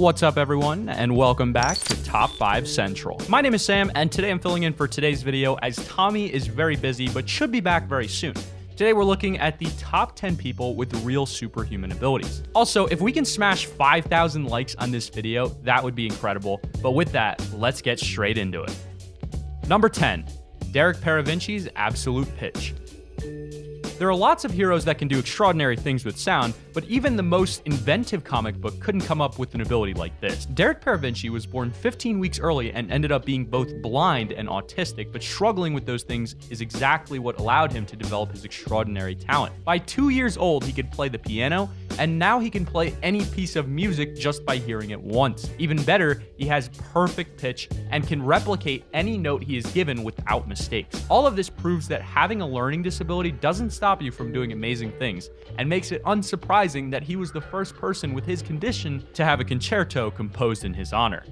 What's up, everyone, and welcome back to Top 5 Central. My name is Sam, and today I'm filling in for today's video as Tommy is very busy but should be back very soon. Today we're looking at the top 10 people with real superhuman abilities. Also, if we can smash 5,000 likes on this video, that would be incredible. But with that, let's get straight into it. Number 10, Derek Paravinci's Absolute Pitch. There are lots of heroes that can do extraordinary things with sound, but even the most inventive comic book couldn't come up with an ability like this. Derek Paravinci was born 15 weeks early and ended up being both blind and autistic, but struggling with those things is exactly what allowed him to develop his extraordinary talent. By 2 years old, he could play the piano, and now he can play any piece of music just by hearing it once. Even better, he has perfect pitch and can replicate any note he is given without mistakes. All of this proves that having a learning disability doesn't stop you from doing amazing things, and makes it unsurprising that he was the first person with his condition to have a concerto composed in his honor.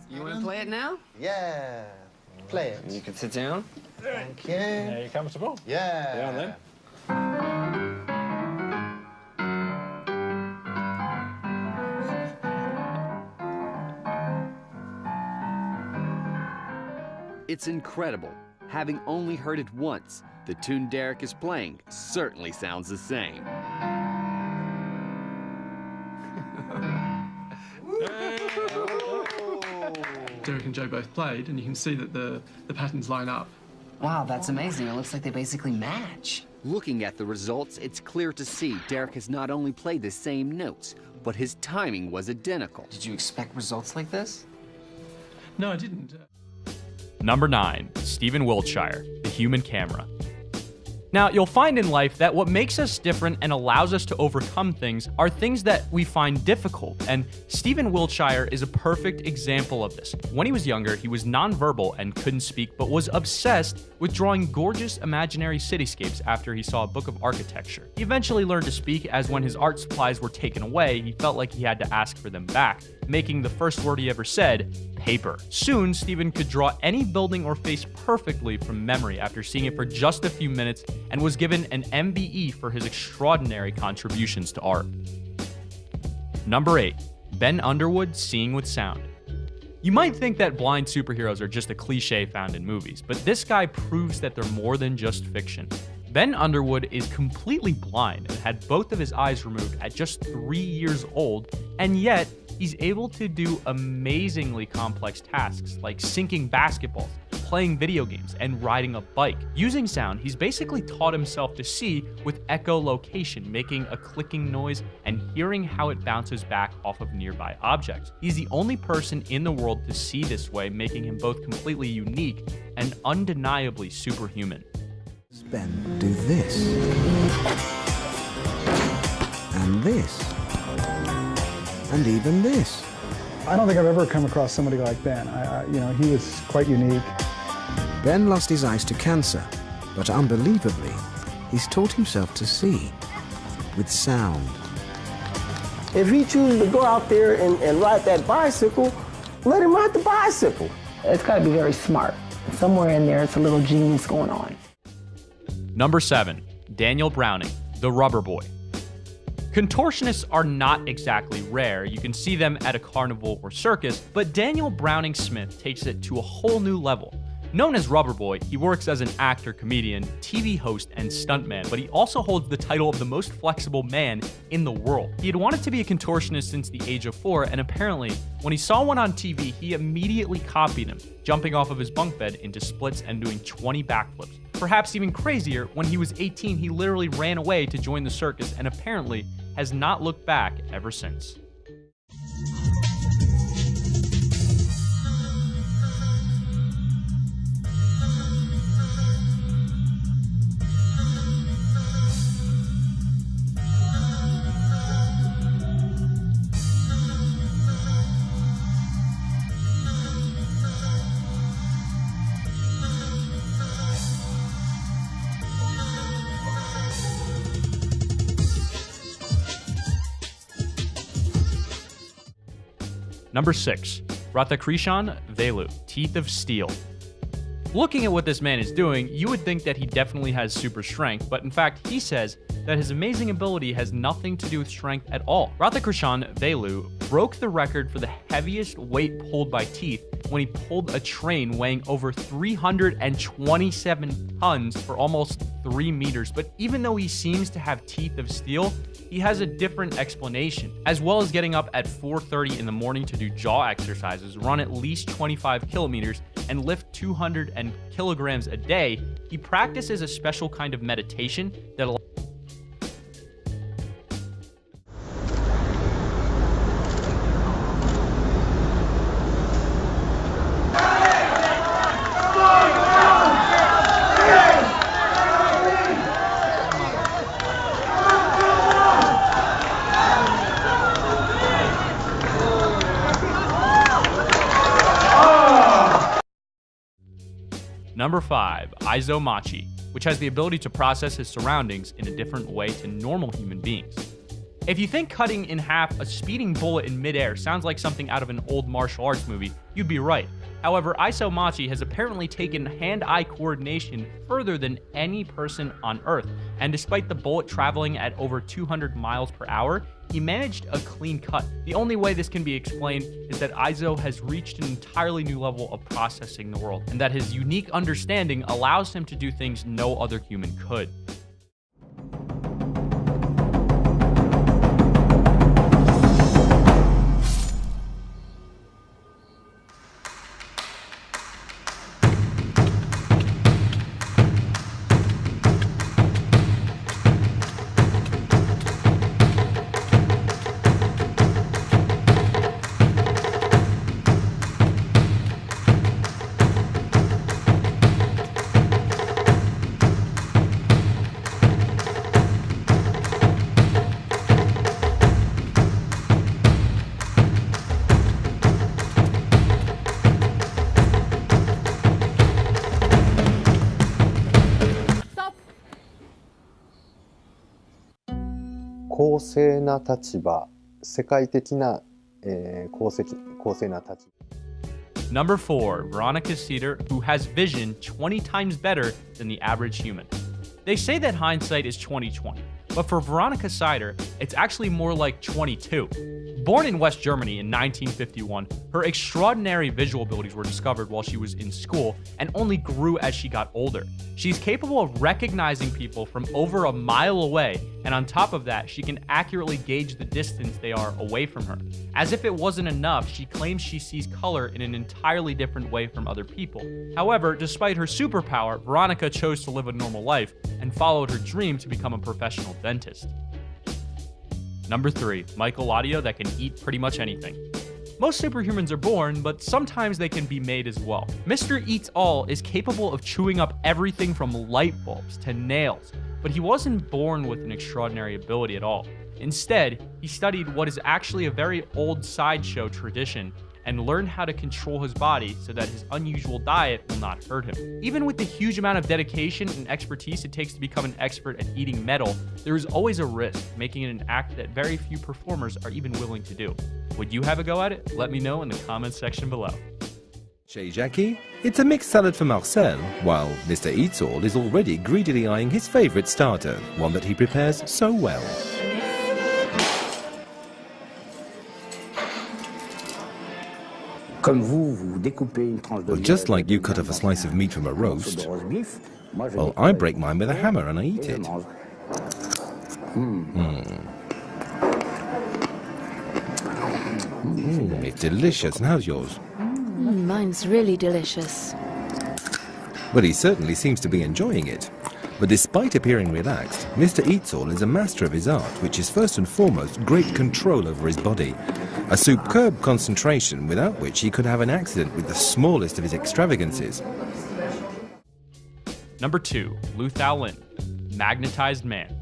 You want to play it now? Yeah, play it. You can sit down. Thank you. Are you comfortable? Yeah. Down then. It's incredible. Having only heard it once, the tune Derek is playing certainly sounds the same. Derek and Joe both played, and you can see that the patterns line up. Wow, that's amazing. It looks like they basically match. Looking at the results, it's clear to see Derek has not only played the same notes, but his timing was identical. Did you expect results like this? No, I didn't. Number 9, Stephen Wiltshire, the human camera. Now, you'll find in life that what makes us different and allows us to overcome things are things that we find difficult, and Stephen Wiltshire is a perfect example of this. When he was younger, he was nonverbal and couldn't speak, but was obsessed with drawing gorgeous imaginary cityscapes after he saw a book of architecture. He eventually learned to speak, as when his art supplies were taken away, he felt like he had to ask for them back, making the first word he ever said, paper. Soon, Stephen could draw any building or face perfectly from memory after seeing it for just a few minutes, and was given an MBE for his extraordinary contributions to art. Number 8, Ben Underwood, Seeing with Sound. You might think that blind superheroes are just a cliche found in movies, but this guy proves that they're more than just fiction. Ben Underwood is completely blind and had both of his eyes removed at just 3 years old, and yet he's able to do amazingly complex tasks like sinking basketballs, playing video games, and riding a bike. Using sound, he's basically taught himself to see with echolocation, making a clicking noise and hearing how it bounces back off of nearby objects. He's the only person in the world to see this way, making him both completely unique and undeniably superhuman. Ben, do this. And this. And even this. I don't think I've ever come across somebody like Ben. He was quite unique. Ben lost his eyes to cancer, but unbelievably, he's taught himself to see with sound. If he chooses to go out there and ride that bicycle, let him ride the bicycle. It's got to be very smart. Somewhere in there, it's a little genius going on. Number 7, Daniel Browning, the Rubber Boy. Contortionists are not exactly rare. You can see them at a carnival or circus, but Daniel Browning Smith takes it to a whole new level. Known as Rubber Boy, he works as an actor, comedian, TV host, and stuntman, but he also holds the title of the most flexible man in the world. He had wanted to be a contortionist since the age of 4, and apparently, when he saw one on TV, he immediately copied him, jumping off of his bunk bed into splits and doing 20 backflips. Perhaps even crazier, when he was 18, he literally ran away to join the circus and apparently has not looked back ever since. Number 6, Radhakrishan Velu, Teeth of Steel. Looking at what this man is doing, you would think that he definitely has super strength, but in fact, he says, that his amazing ability has nothing to do with strength at all. Radhakrishnan Velu broke the record for the heaviest weight pulled by teeth when he pulled a train weighing over 327 tons for almost 3 meters. But even though he seems to have teeth of steel, he has a different explanation. As well as getting up at 4:30 in the morning to do jaw exercises, run at least 25 kilometers, and lift 200 kilograms a day, he practices a special kind of meditation that allows Number 5, Aizo Machi, which has the ability to process his surroundings in a different way to normal human beings. If you think cutting in half a speeding bullet in midair sounds like something out of an old martial arts movie, you'd be right. However, Aizo Machi has apparently taken hand-eye coordination further than any person on Earth, and despite the bullet traveling at over 200 miles per hour, he managed a clean cut. The only way this can be explained is that Aizo has reached an entirely new level of processing the world, and that his unique understanding allows him to do things no other human could. Number 4, Veronica Cedar, who has vision 20 times better than the average human. They say that hindsight is 20/20, but for Veronica Cider, it's actually more like 22. Born in West Germany in 1951, her extraordinary visual abilities were discovered while she was in school and only grew as she got older. She's capable of recognizing people from over a mile away, and on top of that, she can accurately gauge the distance they are away from her. As if it wasn't enough, she claims she sees color in an entirely different way from other people. However, despite her superpower, Veronica chose to live a normal life and followed her dream to become a professional dentist. Number 3, Michael Audio that can eat pretty much anything. Most superhumans are born, but sometimes they can be made as well. Mr. Eats All is capable of chewing up everything from light bulbs to nails, but he wasn't born with an extraordinary ability at all. Instead, he studied what is actually a very old sideshow tradition and learned how to control his body so that his unusual diet will not hurt him. Even with the huge amount of dedication and expertise it takes to become an expert at eating metal, there is always a risk, making it an act that very few performers are even willing to do. Would you have a go at it? Let me know in the comments section below. Chez Jackie, it's a mixed salad for Marcel, while Mr. Eats All is already greedily eyeing his favorite starter, one that he prepares so well. Well, just like you cut off a slice of meat from a roast, well, I break mine with a hammer and I eat it. It's delicious. And how's yours? Mine's really delicious. Well, he certainly seems to be enjoying it. But despite appearing relaxed, Mr. Eats All is a master of his art, which is first and foremost great control over his body. A superb concentration without which he could have an accident with the smallest of his extravagances. Number 2, Lu Thao Lin, Magnetized Man.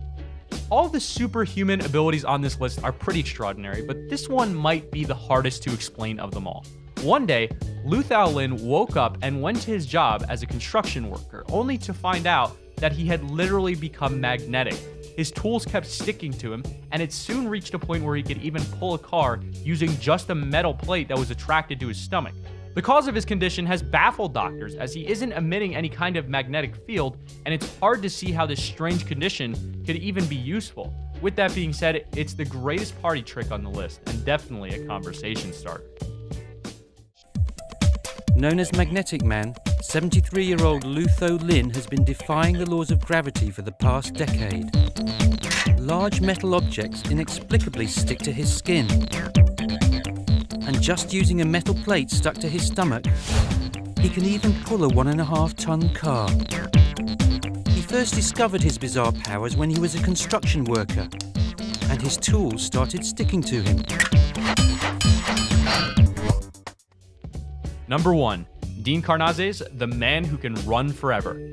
All the superhuman abilities on this list are pretty extraordinary, but this one might be the hardest to explain of them all. One day, Lu Thao Lin woke up and went to his job as a construction worker, only to find out that he had literally become magnetic. His tools kept sticking to him, and it soon reached a point where he could even pull a car using just a metal plate that was attracted to his stomach. The cause of his condition has baffled doctors, as he isn't emitting any kind of magnetic field, and it's hard to see how this strange condition could even be useful. With that being said, it's the greatest party trick on the list, and definitely a conversation starter. Known as Magnetic Man, 73-year-old Lutho Lin has been defying the laws of gravity for the past decade. Large metal objects inexplicably stick to his skin. And just using a metal plate stuck to his stomach, he can even pull a 1.5-ton car. He first discovered his bizarre powers when he was a construction worker, and his tools started sticking to him. Number 1. Dean Karnazes, the man who can run forever.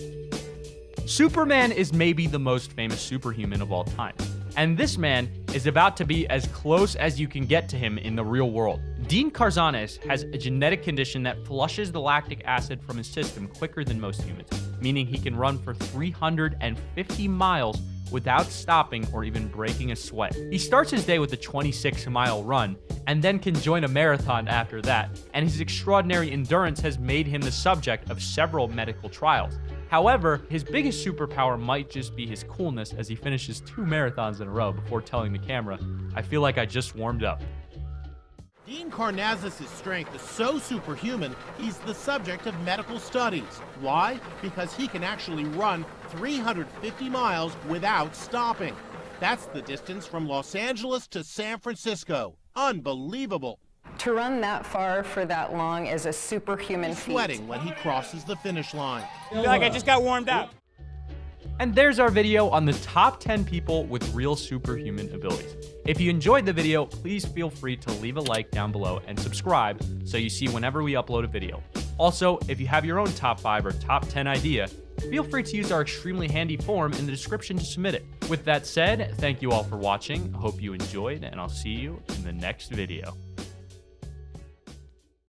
Superman is maybe the most famous superhuman of all time, and this man is about to be as close as you can get to him in the real world. Dean Karnazes has a genetic condition that flushes the lactic acid from his system quicker than most humans, meaning he can run for 350 miles without stopping or even breaking a sweat. He starts his day with a 26-mile run and then can join a marathon after that, and his extraordinary endurance has made him the subject of several medical trials. However, his biggest superpower might just be his coolness, as he finishes 2 marathons in a row before telling the camera, "I feel like I just warmed up." Dean Karnazes' strength is so superhuman, he's the subject of medical studies. Why? Because he can actually run 350 miles without stopping. That's the distance from Los Angeles to San Francisco. Unbelievable. To run that far for that long is a superhuman feat. Sweating when he crosses the finish line. I feel like I just got warmed up. And there's our video on the top 10 people with real superhuman abilities. If you enjoyed the video, please feel free to leave a like down below and subscribe so you see whenever we upload a video. Also, if you have your own top 5 or top 10 idea, feel free to use our extremely handy form in the description to submit it. With that said, thank you all for watching. I hope you enjoyed, and I'll see you in the next video.